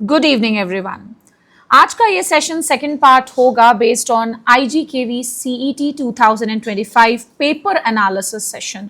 Good evening everyone. आज का ये सेशन सेकंड पार्ट होगा based on IGKV CET 2025 paper analysis session.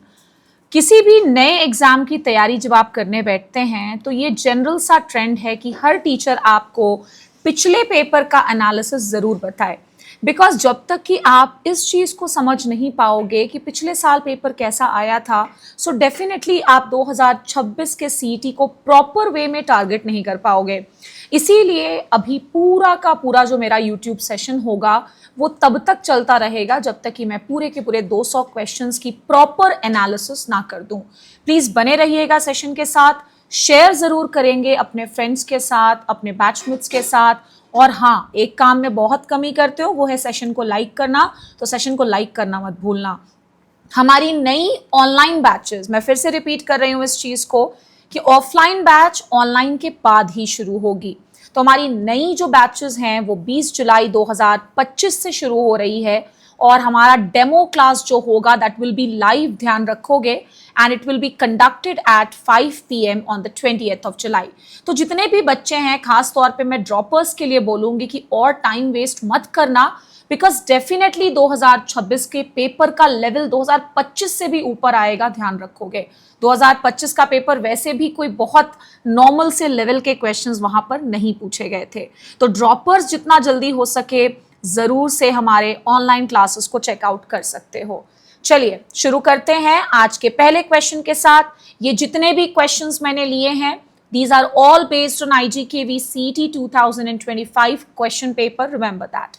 किसी भी नए एग्जाम की तैयारी जब आप करने बैठते हैं तो ये जनरल सा ट्रेंड है कि हर टीचर आपको पिछले पेपर का एनालिसिस ज़रूर बताए, बिकॉज जब तक कि आप इस चीज़ को समझ नहीं पाओगे कि पिछले साल पेपर कैसा आया था, सो डेफिनेटली आप 2026 के CET को प्रॉपर वे में टारगेट नहीं कर पाओगे। इसीलिए अभी पूरा का पूरा जो मेरा यूट्यूब सेशन होगा वो तब तक चलता रहेगा जब तक कि मैं पूरे के पूरे 200 क्वेश्चंस की प्रॉपर एनालिसिस ना कर दूं। प्लीज़ बने रहिएगा सेशन के साथ, शेयर ज़रूर करेंगे अपने फ्रेंड्स के साथ, अपने बैचमेट्स के साथ। और हाँ, एक काम में बहुत कमी करते हो, वो है सेशन को लाइक करना। तो सेशन को लाइक करना मत भूलना। हमारी नई ऑनलाइन बैचेस, मैं फिर से रिपीट कर रही हूँ इस चीज़ को कि ऑफलाइन बैच ऑनलाइन के बाद ही शुरू होगी। तो हमारी नई जो बैचेस हैं वो 20 जुलाई 2025 से शुरू हो रही है और हमारा डेमो क्लास जो होगा दैट विल बी लाइव, ध्यान रखोगे, and it will be conducted at 5 PM on the 20th of July। तो जितने भी बच्चे हैं, खास तौर पे मैं ड्रॉपर्स के लिए बोलूँगी कि और टाइम वेस्ट मत करना, बिकॉज डेफिनेटली 2026 के पेपर का लेवल 2025 से भी ऊपर आएगा, ध्यान रखोगे। 2025 का पेपर वैसे भी कोई बहुत नॉर्मल से लेवल के क्वेश्चंस वहां पर नहीं पूछे गए थे। तो ड्रॉपर्स जितना जल्दी हो सके ज़रूर से हमारे ऑनलाइन क्लासेस को चेकआउट कर सकते हो। चलिए शुरू करते हैं आज के पहले क्वेश्चन के साथ। ये जितने भी क्वेश्चंस मैंने लिए हैं, these are all based on IGKV CET 2025 question paper, remember that.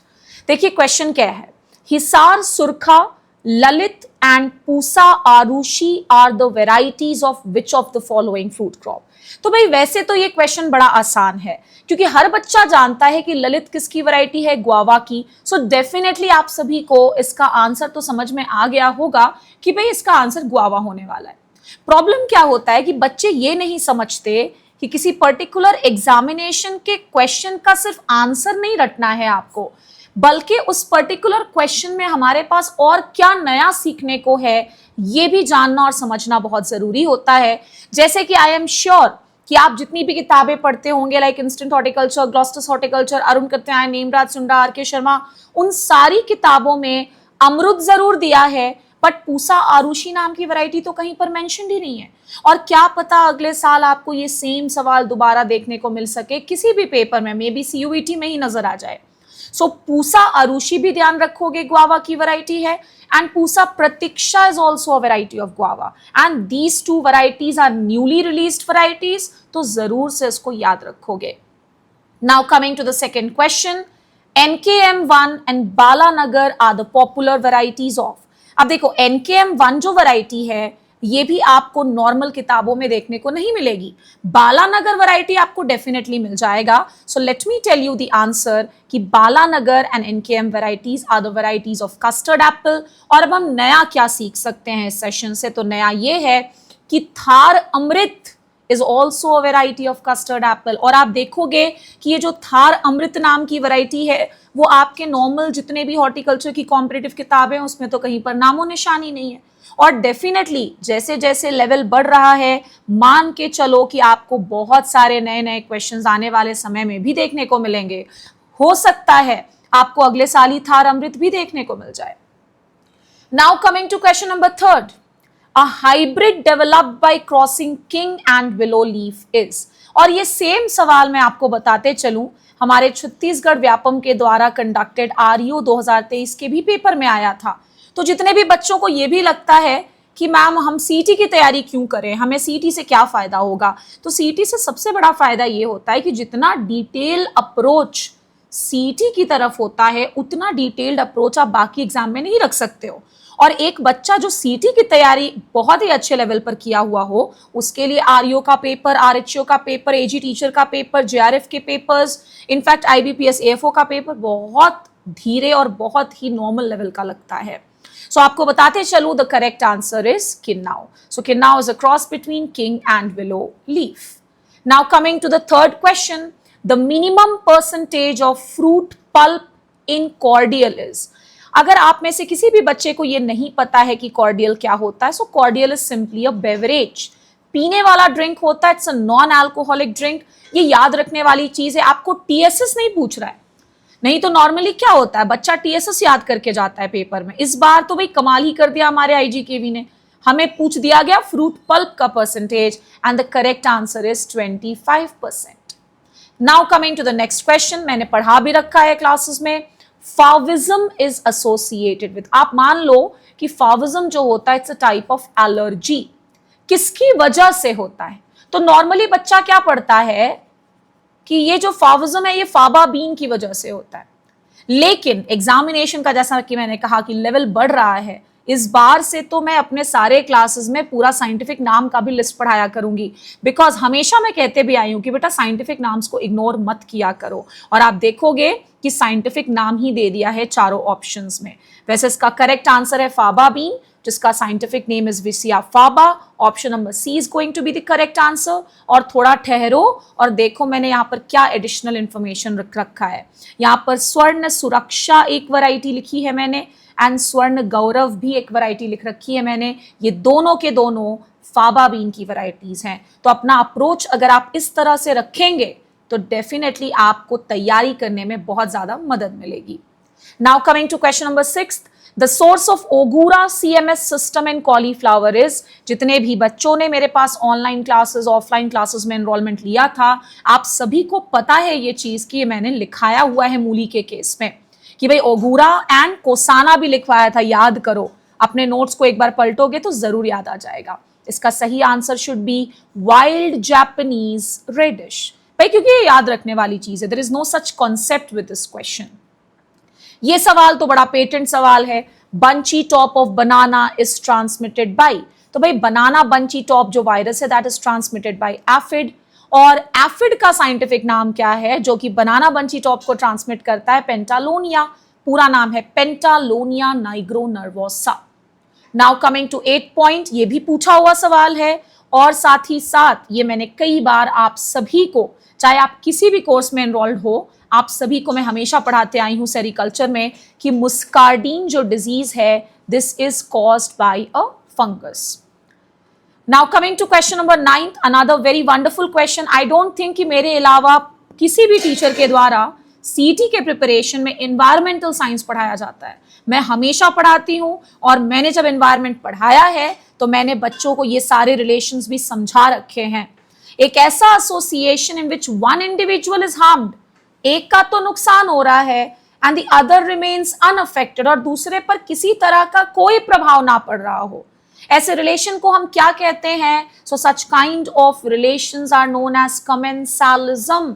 देखिए क्वेश्चन क्या है, Hisar Surkha, Lalit and Pusa Arushi are the varieties of which of the following fruit crop. तो भाई वैसे तो ये क्वेश्चन बड़ा आसान है क्योंकि हर बच्चा जानता है कि ललित किसकी वैरायटी है, गुआवा की। सो डेफिनेटली आप सभी को इसका आंसर तो समझ में आ गया होगा कि भाई इसका आंसर गुआवा होने वाला है। प्रॉब्लम क्या होता है कि बच्चे ये नहीं समझते कि किसी पर्टिकुलर एग्जामिनेशन के क्वेश्चन का सिर्फ आंसर नहीं रटना है आपको, बल्कि उस पर्टिकुलर क्वेश्चन में हमारे पास और क्या नया सीखने को है ये भी जानना और समझना बहुत जरूरी होता है। जैसे कि आई एम श्योर कि आप जितनी भी किताबें पढ़ते होंगे, लाइक इंस्टेंट हॉर्टिकल्चर, ग्लॉस्टस हॉर्टिकल्चर, अरुण कत्यायन, नेमराज सुंडा, RK शर्मा, उन सारी किताबों में अमरुद जरूर दिया है, बट पूसा आरुषि नाम की वैरायटी तो कहीं पर मेंशन ही नहीं है। और क्या पता अगले साल आपको ये सेम सवाल दोबारा देखने को मिल सके किसी भी पेपर में, मे बी CUET में ही नजर आ जाए। सो पूसा आरुषि भी ध्यान रखोगे गुआवा की वैरायटी है, and Pusa Pratiksha is also a variety of guava, and these two varieties are newly released varieties, तो जरूर से इसको याद रखोगे। Now coming to the second question, NKM1 and Balanagar are the popular varieties of. अब देखो NKM1 जो वैरायटी है ये भी आपको नॉर्मल किताबों में देखने को नहीं मिलेगी, बालानगर वैरायटी आपको डेफिनेटली मिल जाएगा। So let me tell you the answer कि Balanagar and NKM varieties are the varieties of custard apple. और अब हम नया क्या सीख सकते हैं इस सेशन से, तो नया ये है कि Thar Amrit is also a variety of custard apple. और आप देखोगे कि ये जो थार अमृत नाम की वैरायटी है वो आपके नॉर्मल जितने भी हॉर्टिकल्चर की कॉम्पिटिटिव किताबें हैं उसमें तो कहीं पर नामो निशानी नहीं है। और डेफिनेटली जैसे जैसे लेवल बढ़ रहा है, मान के चलो कि आपको बहुत सारे नए नए क्वेश्चंस आने वाले समय में भी देखने को मिलेंगे। हो सकता है आपको अगले साल ही थार अमृत भी देखने को मिल जाए। Now coming to question number third, A hybrid developed by crossing king and willow leaf is। और ये सेम सवाल मैं आपको बताते चलूं, हमारे छत्तीसगढ़ व्यापम के द्वारा कंडक्टेड RU 2023 के भी पेपर में आया था। तो जितने भी बच्चों को ये भी लगता है कि मैम हम CET की तैयारी क्यों करें, हमें CET से क्या फायदा होगा, तो CET से सबसे बड़ा फायदा ये होता है कि जितना डिटेल अप्रोच CET की तरफ होता है उतना डिटेल्ड अप्रोच आप बाकी एग्जाम में नहीं रख सकते हो। और एक बच्चा जो CET की तैयारी बहुत ही अच्छे लेवल पर किया हुआ हो, उसके लिए RO का पेपर, RHO का पेपर, AG टीचर का पेपर, JRF के पेपर्स, इनफैक्ट IBPS AFO का पेपर बहुत धीरे और बहुत ही नॉर्मल लेवल का लगता है। सो आपको बताते चलूं, the correct answer is Kinnow. So Kinnow is a cross between king and willow leaf. Now coming to the third question, the minimum percentage of fruit pulp in cordial is. अगर आप में से किसी भी बच्चे को ये नहीं पता है कि कॉर्डियल क्या होता है, so cordial is simply a beverage. पीने वाला ड्रिंक होता है, it's a non alcoholic drink. ये याद रखने वाली चीज है। आपको टीएसएस नहीं पूछ रहा है, नहीं तो नॉर्मली क्या होता है, बच्चा टीएसएस याद करके जाता है पेपर में। इस बार तो भाई कमाल ही कर दिया हमारे आईजीकेवी ने, हमें पूछ दिया गया फ्रूट पल्प का percentage and the correct answer is 25%। Now coming to the next question, मैंने पढ़ा भी रखा है क्लासेस में। फाविज्म इज एसोसिएटेड विद, आप मान लो कि फाविज्म जो होता है it's a type of allergy. किसकी वजह से होता है? तो नॉर्मली बच्चा क्या पढ़ता है कि ये जो फाविज्म है ये फाबा बीन की वजह से होता है, लेकिन एग्जामिनेशन का जैसा कि मैंने कहा कि लेवल बढ़ रहा है, इस बार से तो मैं अपने सारे क्लासेस में पूरा साइंटिफिक नाम का भी लिस्ट पढ़ाया करूंगी, बिकॉज हमेशा मैं कहते भी आई हूं कि बेटा साइंटिफिक नाम्स को इग्नोर मत किया करो। और आप देखोगे कि साइंटिफिक नाम ही दे दिया है चारों ऑप्शंस में। वैसे इसका करेक्ट आंसर है फाबा बीन, जिसका scientific name is Vicia faba. Option number C is going to be the correct answer. और थोड़ा ठहरो और देखो मैंने यहाँ पर क्या एडिशनल इंफॉर्मेशन रखा है। यहाँ पर स्वर्ण सुरक्षा एक वैरायटी लिखी है मैंने, एंड स्वर्ण गौरव भी एक वैरायटी लिख रखी है मैंने। ये दोनों के दोनों फाबा बीन की वैरायटीज हैं। तो अपना अप्रोच अगर आप इस तरह से रखेंगे तो डेफिनेटली आपको तैयारी करने में बहुत ज्यादा मदद मिलेगी। Now coming to question number 6, the source of Ogura CMS system in cauliflower is. जितने भी बच्चों ने मेरे पास ऑनलाइन क्लासेस ऑफलाइन क्लासेस में एनरोलमेंट लिया था, आप सभी को पता है ये चीज कि ये मैंने लिखाया हुआ है मूली के केस में कि भाई ओगूरा एंड कोसाना भी लिखवाया था, याद करो। अपने नोट्स को एक बार पलटोगे तो जरूर याद आ जाएगा। इसका सही answer should be wild Japanese radish. भाई क्योंकि ये याद रखने वाली चीज है, there is no such concept with this question. ये सवाल तो बड़ा पेटेंट सवाल है। Bunchy top of banana is transmitted by, तो भाई बनाना बंची टॉप जो वायरस है that is transmitted by aphid. और एफिड का साइंटिफिक नाम क्या है जो कि बनाना बंची टॉप को ट्रांसमिट करता है? पेंटालोनिया। पूरा नाम है Pentalonia नाइग्रोनर्वोसा। Now coming to 8 point, ये भी पूछा हुआ सवाल है और साथ ही साथ ये मैंने कई बार आप सभी को, चाहे आप किसी भी कोर्स में एनरोल्ड हो, आप सभी को मैं हमेशा पढ़ाते आई हूं सेरिकल्चर में कि मुस्कार्डीन जो डिजीज है this is caused by a fungus. Now coming to question number 9, another very wonderful question. I don't think कि मेरे अलावा किसी भी टीचर के द्वारा सीटी के प्रिपरेशन में एनवायरमेंटल साइंस पढ़ाया जाता है। मैं हमेशा पढ़ाती हूं और मैंने जब एनवायरमेंट पढ़ाया है तो मैंने बच्चों को ये सारे रिलेशंस भी समझा रखे हैं। एक ऐसा association in which one individual is harmed, एक का तो नुकसान हो रहा है and the other remains unaffected, और दूसरे पर किसी तरह का कोई प्रभाव ना पड़ रहा हो, ऐसे रिलेशन को हम क्या कहते हैं? So such kind of relations are known as commensalism.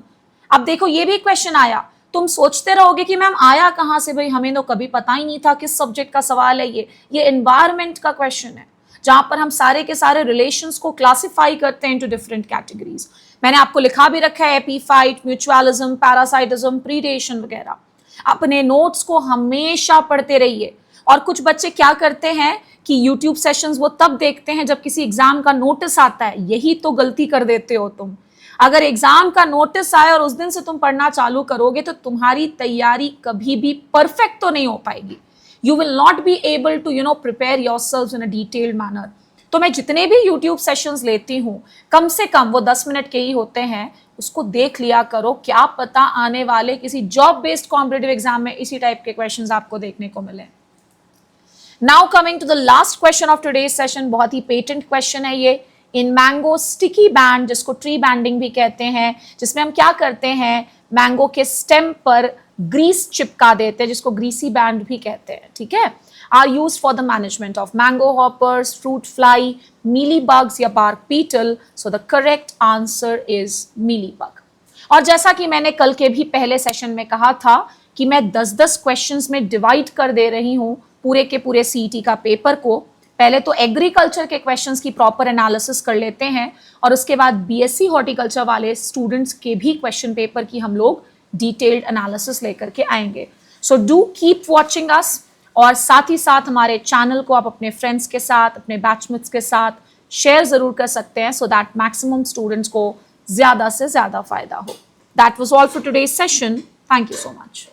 अब देखो ये भी क्वेश्चन आया, तुम सोचते रहोगे कि मैम आया कहां से, भाई हमें तो कभी पता ही नहीं था किस सब्जेक्ट का सवाल है ये एनवायरमेंट का क्वेश्चन है जहां पर हम सारे के सारे रिलेशंस को क्लासिफाई करते हैं इनटू डिफरेंट कैटेगरीज। मैंने आपको लिखा भी रखा है एपीफाइट, म्यूचुअलिज्म, पैरासाइटिज्म, प्रीडेशन वगैरह। अपने नोट्स को हमेशा पढ़ते रहिए। और कुछ बच्चे क्या करते हैं कि YouTube सेशंस वो तब देखते हैं जब किसी एग्जाम का नोटिस आता है, यही तो गलती कर देते हो तुम। अगर एग्जाम का नोटिस आए और उस दिन से तुम पढ़ना चालू करोगे तो तुम्हारी तैयारी कभी भी परफेक्ट तो नहीं हो पाएगी। You will not be able to prepare yourselves in a detailed manner. तो मैं जितने भी YouTube सेशंस लेती हूँ कम से कम वो 10 मिनट के ही होते हैं, उसको देख लिया करो, क्या पता आने वाले किसी जॉब बेस्ड कॉम्पिटिटिव एग्जाम में इसी टाइप के क्वेश्चंस आपको देखने को मिले। Now coming to the last question of today's session, बहुत ही पेटेंट क्वेश्चन है ये। इन मैंगो स्टिकी बैंड, जिसको ट्री बैंडिंग भी कहते हैं, जिसमें हम क्या करते हैं, मैंगो के स्टेम पर ग्रीस चिपका देते हैं, जिसको ग्रीसी बैंड भी कहते हैं, ठीक है। Are used for the management of mango hoppers, fruit fly, mealy bugs या bark beetle. So the correct answer is mealy bug. और जैसा कि मैंने कल के भी पहले सेशन में कहा था कि मैं 10-10 क्वेश्चंस में डिवाइड कर दे रही हूं पूरे के पूरे सीईटी का पेपर को। पहले तो एग्रीकल्चर के क्वेश्चंस की प्रॉपर एनालिसिस कर लेते हैं और उसके बाद बीएससी हॉर्टिकल्चर वाले स्टूडेंट्स के भी क्वेश्चन पेपर की हम लोग डिटेल्ड एनालिसिस लेकर के आएंगे। So do keep watching us, और साथ ही साथ हमारे चैनल को आप अपने फ्रेंड्स के साथ, अपने बैचमेट्स के साथ शेयर जरूर कर सकते हैं सो दैट मैक्सिमम स्टूडेंट्स को ज्यादा से ज्यादा फायदा हो। That was all for today's session. Thank you so much.